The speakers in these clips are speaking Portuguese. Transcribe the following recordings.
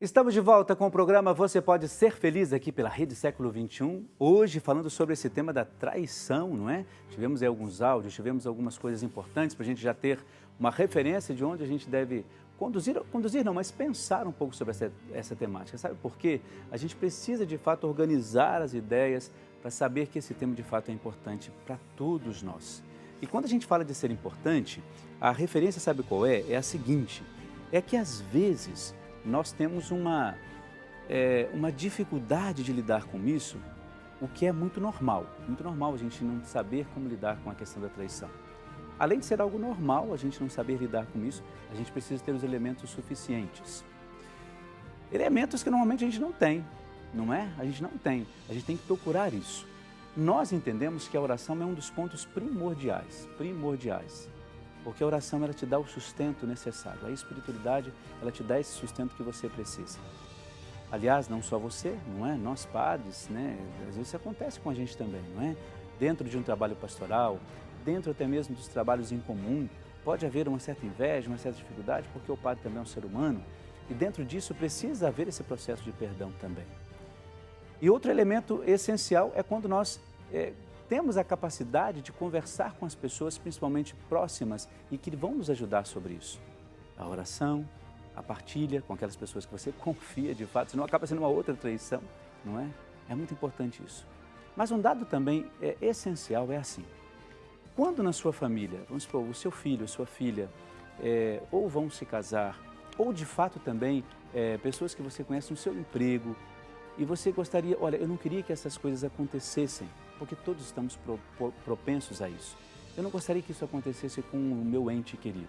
Estamos de volta com o programa Você Pode Ser Feliz aqui pela Rede Século XXI. Hoje falando sobre esse tema da traição, não é? Tivemos aí alguns áudios, tivemos algumas coisas importantes para a gente já ter uma referência de onde a gente deve conduzir não, mas pensar um pouco sobre essa temática. Sabe por quê? A gente precisa de fato organizar as ideias para saber que esse tema de fato é importante para todos nós. E quando a gente fala de ser importante, a referência, sabe qual é? É a seguinte, é que às vezes nós temos uma dificuldade de lidar com isso, o que é muito normal a gente não saber como lidar com a questão da traição. Além de ser algo normal a gente não saber lidar com isso, a gente precisa ter os elementos suficientes. Elementos que normalmente a gente não tem, não é? A gente não tem, a gente tem que procurar isso. Nós entendemos que a oração é um dos pontos primordiais, porque a oração ela te dá o sustento necessário, a espiritualidade ela te dá esse sustento que você precisa. Aliás, não só você, não é? Nós padres, né? Às vezes isso acontece com a gente também, não é? Dentro de um trabalho pastoral, dentro até mesmo dos trabalhos em comum, pode haver uma certa inveja, uma certa dificuldade, porque o padre também é um ser humano, e dentro disso precisa haver esse processo de perdão também. E outro elemento essencial é quando nós temos a capacidade de conversar com as pessoas, principalmente próximas, e que vão nos ajudar sobre isso. A oração, a partilha com aquelas pessoas que você confia de fato, senão acaba sendo uma outra traição, não é? É muito importante isso. Mas um dado também essencial é assim, quando na sua família, vamos supor, o seu filho, a sua filha, ou vão se casar, ou de fato também pessoas que você conhece no seu emprego, e você gostaria, olha, eu não queria que essas coisas acontecessem, porque todos estamos propensos a isso. Eu não gostaria que isso acontecesse com o meu ente querido.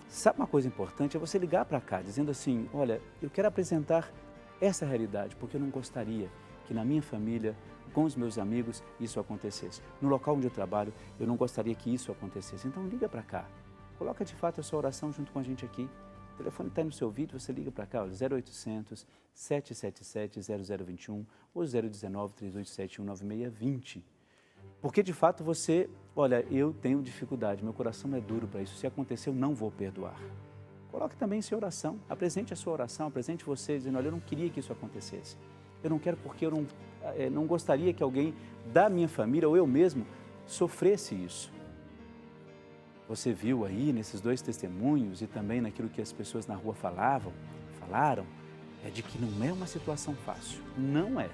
Sabe uma coisa importante? É você ligar para cá, dizendo assim, olha, eu quero apresentar essa realidade, porque eu não gostaria que na minha família, com os meus amigos, isso acontecesse. No local onde eu trabalho, eu não gostaria que isso acontecesse. Então liga para cá, coloca de fato a sua oração junto com a gente aqui. O telefone está aí no seu vídeo, você liga para cá, 0800 777 0021 ou 019 3871 9620. Porque de fato você, olha, eu tenho dificuldade, meu coração é duro para isso, se acontecer eu não vou perdoar. Coloque também em sua oração, apresente a sua oração, apresente você dizendo, olha, eu não queria que isso acontecesse. Eu não quero porque eu não gostaria que alguém da minha família ou eu mesmo sofresse isso. Você viu aí nesses dois testemunhos e também naquilo que as pessoas na rua falaram, é de que não é uma situação fácil. Não é.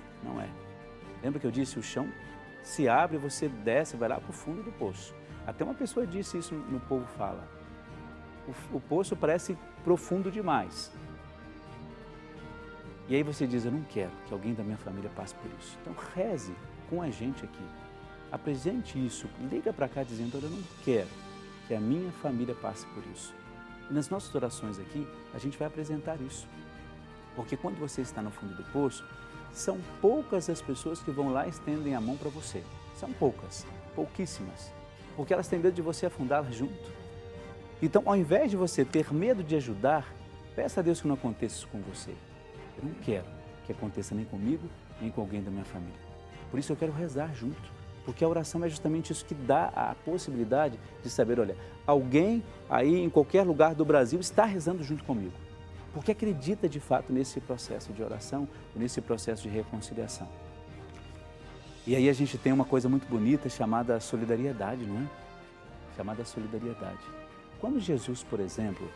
Lembra que eu disse, o chão se abre, você desce, vai lá para o fundo do poço. Até uma pessoa disse isso no Povo Fala. O poço parece profundo demais. E aí você diz, eu não quero que alguém da minha família passe por isso. Então reze com a gente aqui. Apresente isso, liga para cá dizendo, olha, eu não quero que a minha família passe por isso. E nas nossas orações aqui, a gente vai apresentar isso. Porque quando você está no fundo do poço, são poucas as pessoas que vão lá e estendem a mão para você. São poucas, pouquíssimas. Porque elas têm medo de você afundar junto. Então, ao invés de você ter medo de ajudar, peça a Deus que não aconteça isso com você. Eu não quero que aconteça nem comigo, nem com alguém da minha família. Por isso eu quero rezar junto. Porque a oração é justamente isso que dá a possibilidade de saber, olha, alguém aí em qualquer lugar do Brasil está rezando junto comigo. Porque acredita de fato nesse processo de oração, nesse processo de reconciliação. E aí a gente tem uma coisa muito bonita chamada solidariedade, não é? Chamada solidariedade. Quando Jesus, por exemplo,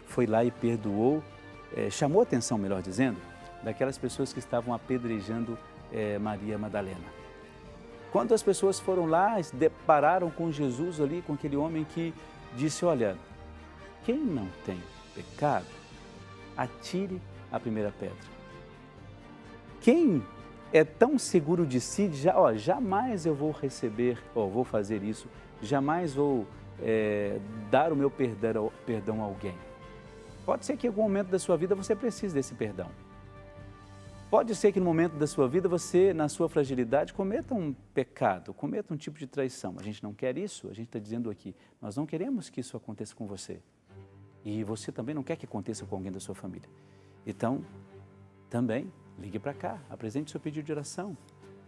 foi lá e perdoou, chamou a atenção, melhor dizendo, daquelas pessoas que estavam apedrejando Maria Madalena. Quando as pessoas foram lá e se depararam com Jesus ali, com aquele homem que disse, olha, quem não tem pecado, atire a primeira pedra. Quem é tão seguro de si, jamais eu vou receber, vou fazer isso, jamais vou dar o meu perdão a alguém. Pode ser que em algum momento da sua vida você precise desse perdão. Pode ser que no momento da sua vida você, na sua fragilidade, cometa um pecado, cometa um tipo de traição. A gente não quer isso, a gente está dizendo aqui, nós não queremos que isso aconteça com você. E você também não quer que aconteça com alguém da sua família. Então, também, ligue para cá, apresente seu pedido de oração.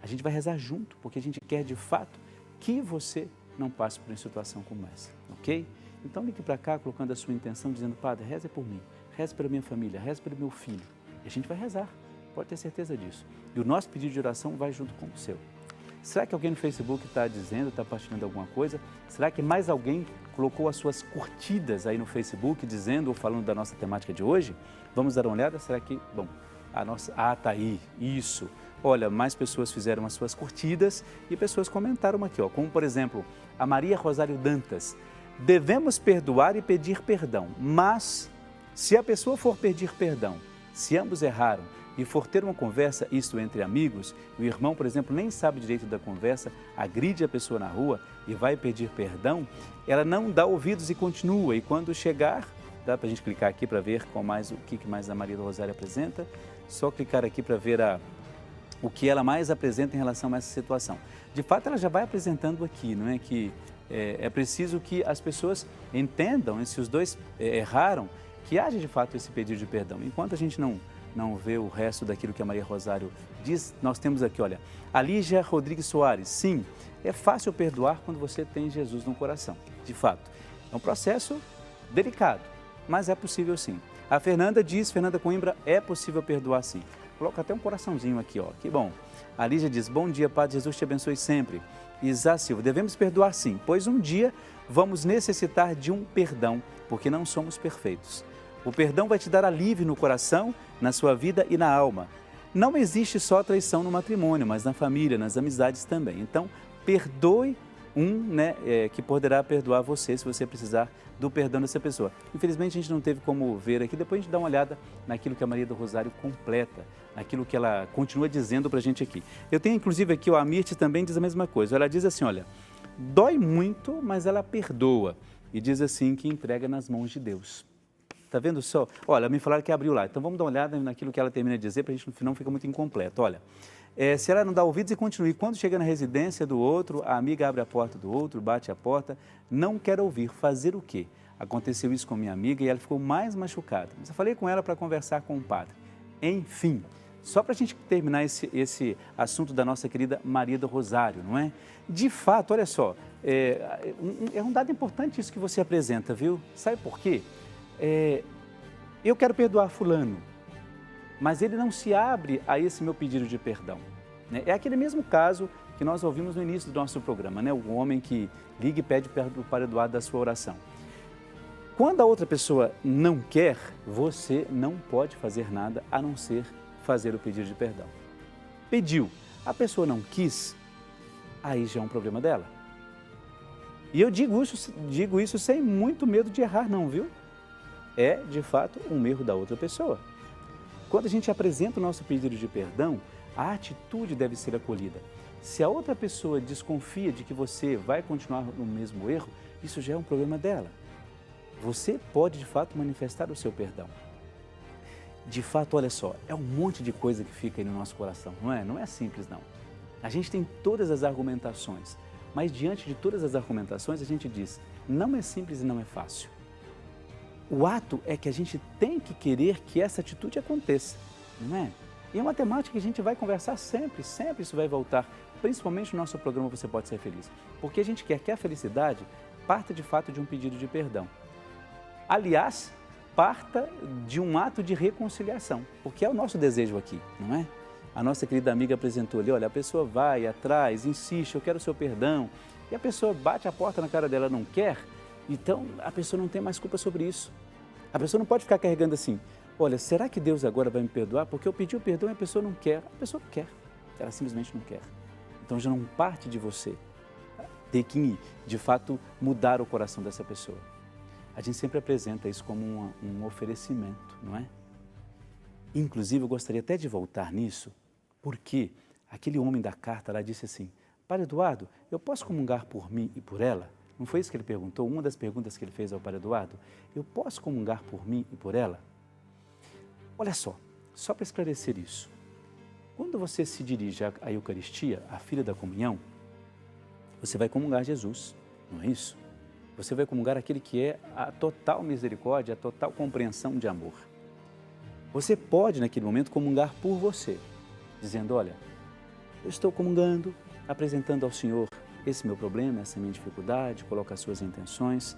A gente vai rezar junto, porque a gente quer de fato que você não passe por uma situação como essa, ok? Então ligue para cá colocando a sua intenção, dizendo, Padre, reze por mim, reze pela minha família, reze pelo meu filho. E a gente vai rezar, pode ter certeza disso. E o nosso pedido de oração vai junto com o seu. Será que alguém no Facebook está dizendo, está partilhando alguma coisa? Será que mais alguém colocou as suas curtidas aí no Facebook, dizendo ou falando da nossa temática de hoje? Vamos dar uma olhada? Será que, bom, a nossa... Ah, tá aí, isso. Olha, mais pessoas fizeram as suas curtidas e pessoas comentaram aqui, ó, como por exemplo, a Maria Rosário Dantas. Devemos perdoar e pedir perdão, mas se a pessoa for pedir perdão, se ambos erraram, e for ter uma conversa, isto entre amigos, o irmão, por exemplo, nem sabe direito da conversa, agride a pessoa na rua e vai pedir perdão, ela não dá ouvidos e continua. E quando chegar, dá para a gente clicar aqui para ver o que mais a Maria do Rosário apresenta, só clicar aqui para ver o que ela mais apresenta em relação a essa situação. De fato, ela já vai apresentando aqui, não é que é preciso que as pessoas entendam, se os dois erraram, que haja de fato esse pedido de perdão. Enquanto a gente não vê o resto daquilo que a Maria Rosário diz, nós temos aqui, olha, a Lígia Rodrigues Soares, sim, é fácil perdoar quando você tem Jesus no coração, de fato. É um processo delicado, mas é possível sim. A Fernanda diz, Fernanda Coimbra, é possível perdoar sim. Coloca até um coraçãozinho aqui, ó, que bom. A Lígia diz, bom dia, Padre, Jesus te abençoe sempre. Isa Silva, devemos perdoar sim, pois um dia vamos necessitar de um perdão, porque não somos perfeitos. O perdão vai te dar alívio no coração, na sua vida e na alma. Não existe só traição no matrimônio, mas na família, nas amizades também. Então, perdoe que poderá perdoar você se você precisar do perdão dessa pessoa. Infelizmente, a gente não teve como ver aqui. Depois a gente dá uma olhada naquilo que a Maria do Rosário completa, naquilo que ela continua dizendo para a gente aqui. Eu tenho, inclusive, aqui a Mirte também diz a mesma coisa. Ela diz assim, olha, dói muito, mas ela perdoa. E diz assim que entrega nas mãos de Deus. Está vendo só? Olha, me falaram que abriu lá. Então vamos dar uma olhada naquilo que ela termina de dizer, para a gente no final fica muito incompleto. Olha, se ela não dá ouvidos e continua, quando chega na residência do outro, a amiga abre a porta do outro, bate a porta, não quer ouvir, fazer o quê? Aconteceu isso com minha amiga e ela ficou mais machucada. Mas eu falei com ela para conversar com o padre. Enfim, só para a gente terminar esse assunto da nossa querida Maria do Rosário, não é? De fato, olha só, é um dado importante isso que você apresenta, viu? Sabe por quê? Eu quero perdoar fulano, mas ele não se abre a esse meu pedido de perdão. Né? É aquele mesmo caso que nós ouvimos no início do nosso programa, né? O homem que liga e pede para o Padre Eduardo da sua oração. Quando a outra pessoa não quer, você não pode fazer nada a não ser fazer o pedido de perdão. Pediu, a pessoa não quis, aí já é um problema dela. E eu digo isso sem muito medo de errar não, viu? É, de fato, um erro da outra pessoa. Quando a gente apresenta o nosso pedido de perdão, a atitude deve ser acolhida. Se a outra pessoa desconfia de que você vai continuar no mesmo erro, isso já é um problema dela. Você pode, de fato, manifestar o seu perdão. De fato, olha só, é um monte de coisa que fica aí no nosso coração, não é? Não é simples, não. A gente tem todas as argumentações, mas diante de todas as argumentações, a gente diz, não é simples e não é fácil. O ato é que a gente tem que querer que essa atitude aconteça, não é? E é uma temática que a gente vai conversar sempre isso vai voltar, principalmente no nosso programa Você Pode Ser Feliz, porque a gente quer que a felicidade parta de fato de um pedido de perdão. Aliás, parta de um ato de reconciliação, porque é o nosso desejo aqui, não é? A nossa querida amiga apresentou ali, olha, a pessoa vai atrás, insiste, eu quero o seu perdão, e a pessoa bate a porta na cara dela, não quer. Então, a pessoa não tem mais culpa sobre isso. A pessoa não pode ficar carregando assim, olha, será que Deus agora vai me perdoar? Porque eu pedi o perdão e a pessoa não quer. A pessoa não quer, ela simplesmente não quer. Então, já não parte de você ter que, de fato, mudar o coração dessa pessoa. A gente sempre apresenta isso como um oferecimento, não é? Inclusive, eu gostaria até de voltar nisso, porque aquele homem da carta lá disse assim, Padre Eduardo, eu posso comungar por mim e por ela? Não foi isso que ele perguntou? Uma das perguntas que ele fez ao Padre Eduardo? Eu posso comungar por mim e por ela? Olha só para esclarecer isso. Quando você se dirige à Eucaristia, à filha da comunhão, você vai comungar Jesus, não é isso? Você vai comungar aquele que é a total misericórdia, a total compreensão de amor. Você pode, naquele momento, comungar por você, dizendo, olha, eu estou comungando, apresentando ao Senhor esse meu problema, essa minha dificuldade, coloca as suas intenções.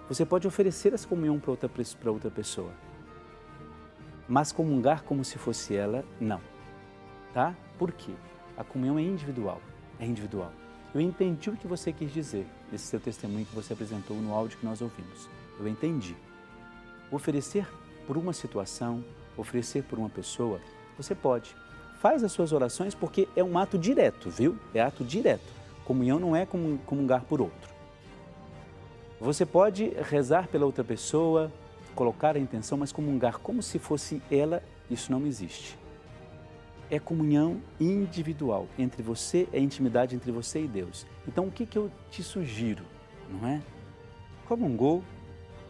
Você pode oferecer essa comunhão para outra pessoa. mas comungar como se fosse ela, não. Tá? Por quê? A comunhão é individual, é individual. Eu entendi o que você quis dizer nesse seu testemunho que você apresentou no áudio que nós ouvimos. Eu entendi. Oferecer por uma situação, oferecer por uma pessoa, você pode. Faz as suas orações porque é um ato direto, viu? É ato direto. Comunhão não é comungar por outro. Você pode rezar pela outra pessoa, colocar a intenção, mas comungar como se fosse ela, isso não existe. É comunhão individual entre você, é intimidade entre você e Deus. Então, o que eu te sugiro, não é? Comungou,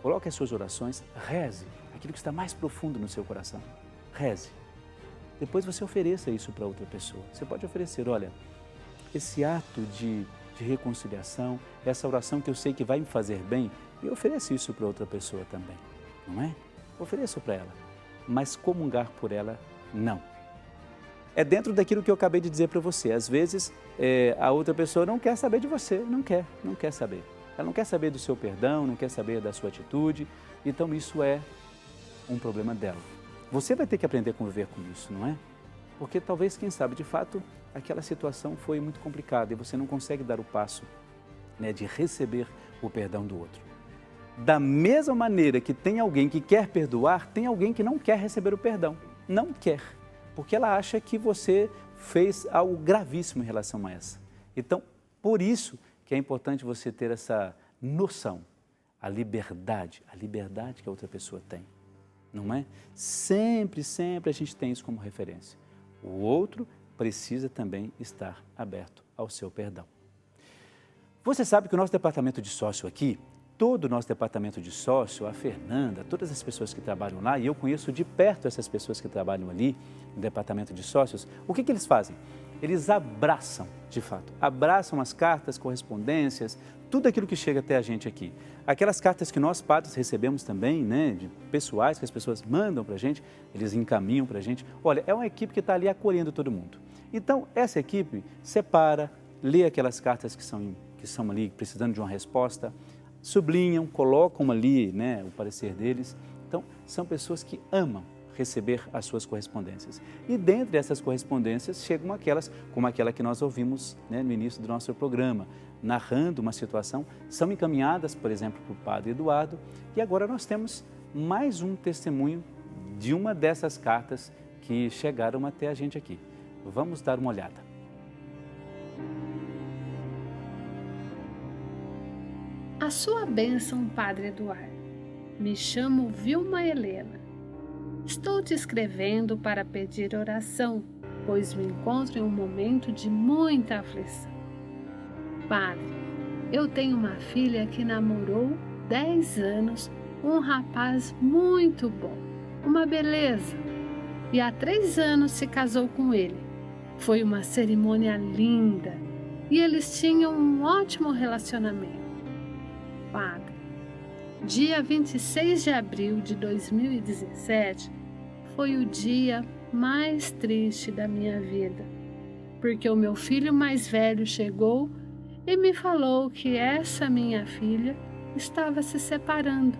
coloque as suas orações, reze aquilo que está mais profundo no seu coração. Reze. Depois você ofereça isso para outra pessoa. Você pode oferecer, olha, esse ato de reconciliação, essa oração que eu sei que vai me fazer bem, e ofereça isso para outra pessoa também, não é? Ofereça para ela, mas comungar por ela, não. É dentro daquilo que eu acabei de dizer para você. Às vezes, a outra pessoa não quer saber de você, não quer saber. Ela não quer saber do seu perdão, não quer saber da sua atitude, então isso é um problema dela. Você vai ter que aprender a conviver com isso, não é? Porque talvez, quem sabe, de fato, aquela situação foi muito complicada e você não consegue dar o passo, né, de receber o perdão do outro. Da mesma maneira que tem alguém que quer perdoar, tem alguém que não quer receber o perdão. Não quer, porque ela acha que você fez algo gravíssimo em relação a essa. Então, por isso que é importante você ter essa noção, a liberdade que a outra pessoa tem, não é? Sempre a gente tem isso como referência. O outro precisa também estar aberto ao seu perdão. Você sabe que o nosso departamento de sócio aqui, todo o nosso departamento de sócio, a Fernanda, todas as pessoas que trabalham lá, e eu conheço de perto essas pessoas que trabalham ali no departamento de sócios, o que eles fazem? Eles abraçam, de fato, abraçam as cartas, correspondências, tudo aquilo que chega até a gente aqui. Aquelas cartas que nós, padres, recebemos também, né, de pessoais que as pessoas mandam para a gente, eles encaminham para a gente. Olha, é uma equipe que está ali acolhendo todo mundo. Então, essa equipe separa, lê aquelas cartas que são ali precisando de uma resposta, sublinham, colocam ali, né, o parecer deles. Então, são pessoas que amam receber as suas correspondências. E dentre essas correspondências chegam aquelas, como aquela que nós ouvimos, né, no início do nosso programa, narrando uma situação, são encaminhadas, por exemplo, para o Padre Eduardo, e agora nós temos mais um testemunho de uma dessas cartas que chegaram até a gente aqui. Vamos dar uma olhada. A sua bênção, Padre Eduardo. Me chamo Vilma Helena. Estou te escrevendo para pedir oração, pois me encontro em um momento de muita aflição. Padre, eu tenho uma filha que namorou 10 anos um rapaz muito bom, uma beleza, e há 3 anos se casou com ele. Foi uma cerimônia linda e eles tinham um ótimo relacionamento. Padre, dia 26 de abril de 2017 foi o dia mais triste da minha vida, porque o meu filho mais velho chegou e me falou que essa minha filha estava se separando.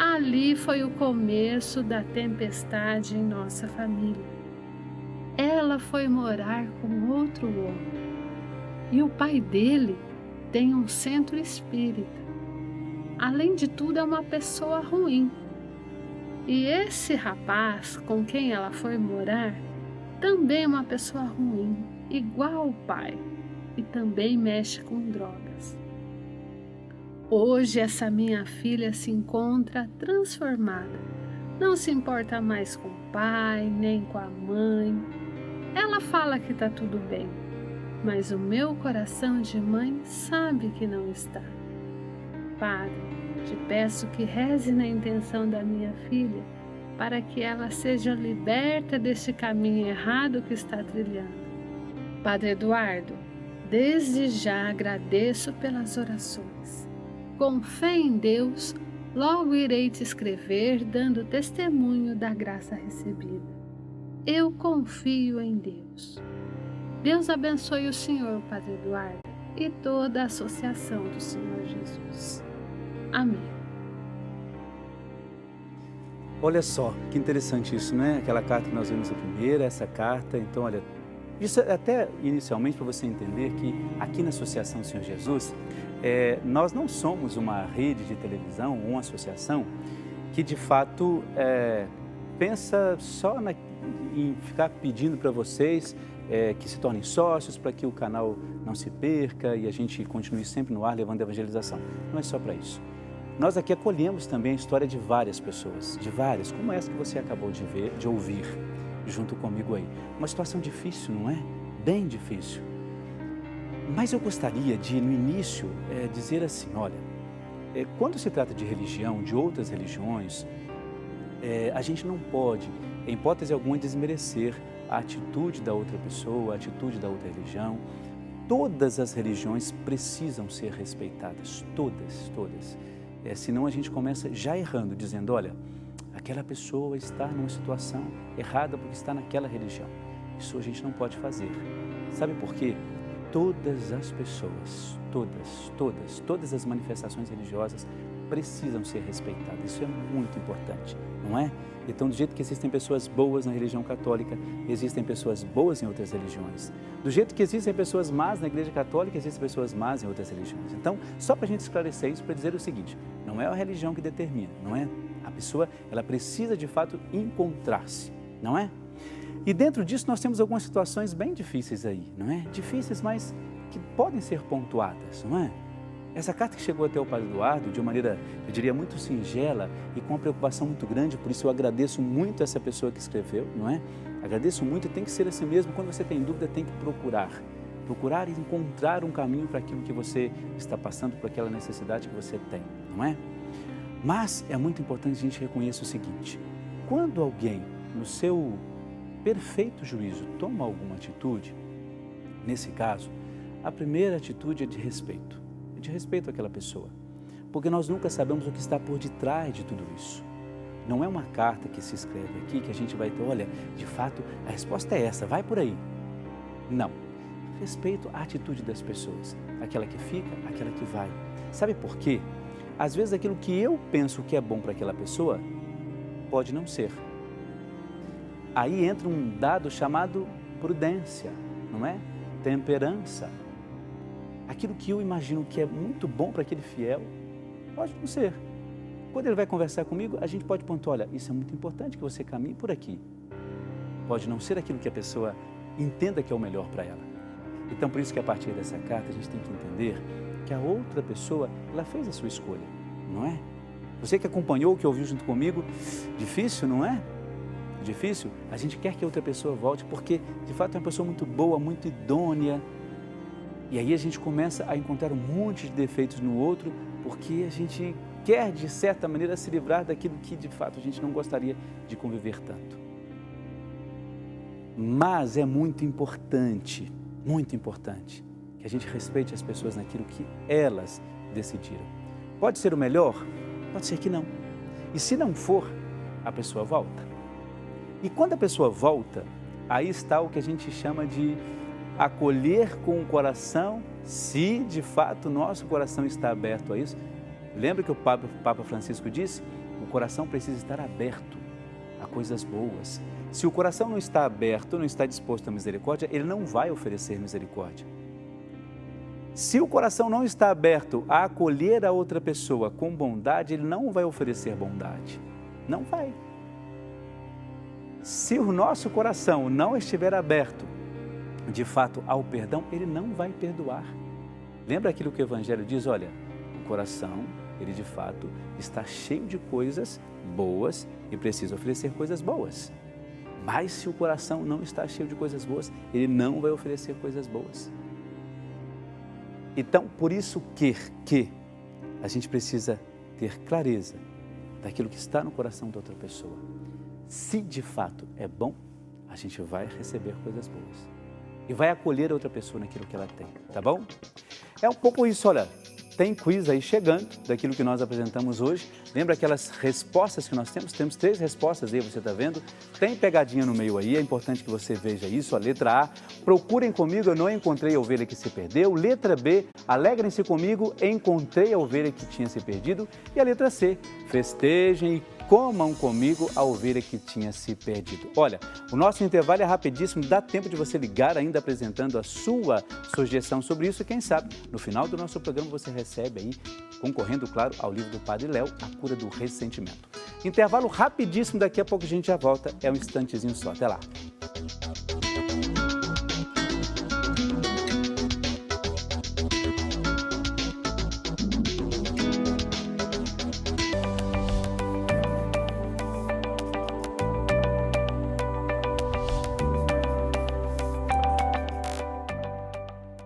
Ali foi o começo da tempestade em nossa família. Ela foi morar com outro homem e o pai dele tem um centro espírita. Além de tudo, é uma pessoa ruim. E esse rapaz com quem ela foi morar também é uma pessoa ruim, igual ao pai, e também mexe com drogas. Hoje essa minha filha se encontra transformada. Não se importa mais com o pai, nem com a mãe. Ela fala que está tudo bem, mas o meu coração de mãe sabe que não está. Padre, te peço que reze na intenção da minha filha para que ela seja liberta deste caminho errado que está trilhando. Padre Eduardo, desde já agradeço pelas orações. Com fé em Deus, logo irei te escrever dando testemunho da graça recebida. Eu confio em Deus. Deus abençoe o Senhor, Padre Eduardo, e toda a associação do Senhor Jesus. Amém. Olha só, que interessante isso, né? Aquela carta que nós vimos a primeira, essa carta. Então, olha, isso até inicialmente para você entender que aqui na Associação do Senhor Jesus, nós não somos uma rede de televisão ou uma associação que de fato pensa só em ficar pedindo para vocês que se tornem sócios para que o canal não se perca e a gente continue sempre no ar levando a evangelização. Não é só para isso. Nós aqui acolhemos também a história de várias pessoas, como essa que você acabou de ouvir junto comigo aí. Uma situação difícil, não é? Bem difícil. Mas eu gostaria de, no início, dizer assim, olha, quando se trata de religião, de outras religiões, a gente não pode, em hipótese alguma, desmerecer a atitude da outra pessoa, a atitude da outra religião. Todas as religiões precisam ser respeitadas, todas. Senão a gente começa já errando, dizendo, olha, aquela pessoa está numa situação errada porque está naquela religião. Isso a gente não pode fazer. Sabe por quê? Todas as pessoas, todas as manifestações religiosas precisam ser respeitadas. Isso é muito importante, não é? Então, do jeito que existem pessoas boas na religião católica, existem pessoas boas em outras religiões. Do jeito que existem pessoas más na Igreja Católica, existem pessoas más em outras religiões. Então, só para a gente esclarecer isso, para dizer o seguinte, não é a religião que determina, não é? A pessoa, ela precisa de fato encontrar-se, não é? E dentro disso nós temos algumas situações bem difíceis aí, não é? Difíceis, mas que podem ser pontuadas, não é? Essa carta que chegou até o Padre Eduardo de uma maneira, eu diria, muito singela e com uma preocupação muito grande, por isso eu agradeço muito essa pessoa que escreveu, não é? Agradeço muito e tem que ser assim mesmo, quando você tem dúvida tem que procurar e encontrar um caminho para aquilo que você está passando, para aquela necessidade que você tem, não é? Mas é muito importante a gente reconhecer o seguinte, quando alguém, no seu perfeito juízo, toma alguma atitude, nesse caso, a primeira atitude é de respeito àquela pessoa, porque nós nunca sabemos o que está por detrás de tudo isso. Não é uma carta que se escreve aqui que a gente vai ter, olha, de fato, a resposta é essa, vai por aí. Não. Respeito à atitude das pessoas, aquela que fica, aquela que vai. Sabe por quê? Às vezes aquilo que eu penso que é bom para aquela pessoa, pode não ser. Aí entra um dado chamado prudência, não é? Temperança. Aquilo que eu imagino que é muito bom para aquele fiel, pode não ser. Quando ele vai conversar comigo, a gente pode pontuar, olha, isso é muito importante que você caminhe por aqui. Pode não ser aquilo que a pessoa entenda que é o melhor para ela. Então, por isso que a partir dessa carta, a gente tem que entender que a outra pessoa, ela fez a sua escolha, não é? Você que acompanhou, que ouviu junto comigo, difícil, não é? Difícil? A gente quer que a outra pessoa volte, porque, de fato, é uma pessoa muito boa, muito idônea. E aí a gente começa a encontrar um monte de defeitos no outro, porque a gente quer, de certa maneira, se livrar daquilo que, de fato, a gente não gostaria de conviver tanto. Mas é muito importante, que a gente respeite as pessoas naquilo que elas decidiram. Pode ser o melhor? Pode ser que não. E se não for, a pessoa volta. E quando a pessoa volta, aí está o que a gente chama de acolher com o coração, se de fato o nosso coração está aberto a isso. Lembra que o Papa Francisco disse? O coração precisa estar aberto a coisas boas. Se o coração não está aberto, não está disposto à misericórdia, ele não vai oferecer misericórdia. Se o coração não está aberto a acolher a outra pessoa com bondade, ele não vai oferecer bondade. Não vai. Se o nosso coração não estiver aberto, de fato, ao perdão, ele não vai perdoar. Lembra aquilo que o Evangelho diz? Olha, o coração, ele de fato está cheio de coisas boas e precisa oferecer coisas boas. Mas se o coração não está cheio de coisas boas, ele não vai oferecer coisas boas. Então, por isso que a gente precisa ter clareza daquilo que está no coração da outra pessoa. Se de fato é bom, a gente vai receber coisas boas. E vai acolher a outra pessoa naquilo que ela tem, tá bom? É um pouco isso, olha, tem quiz aí chegando daquilo que nós apresentamos hoje. Lembra aquelas respostas que nós temos? Temos 3 respostas aí, você está vendo? Tem pegadinha no meio aí, é importante que você veja isso. A letra A, procurem comigo, eu não encontrei a ovelha que se perdeu. Letra B, alegrem-se comigo, encontrei a ovelha que tinha se perdido. E a letra C, festejem e comam comigo a ovelha que tinha se perdido. Olha, o nosso intervalo é rapidíssimo, dá tempo de você ligar ainda apresentando a sua sugestão sobre isso e quem sabe, no final do nosso programa você recebe aí, concorrendo, claro, ao livro do Padre Léo, A Cura do Ressentimento. Intervalo rapidíssimo, daqui a pouco a gente já volta, é um instantezinho só, até lá.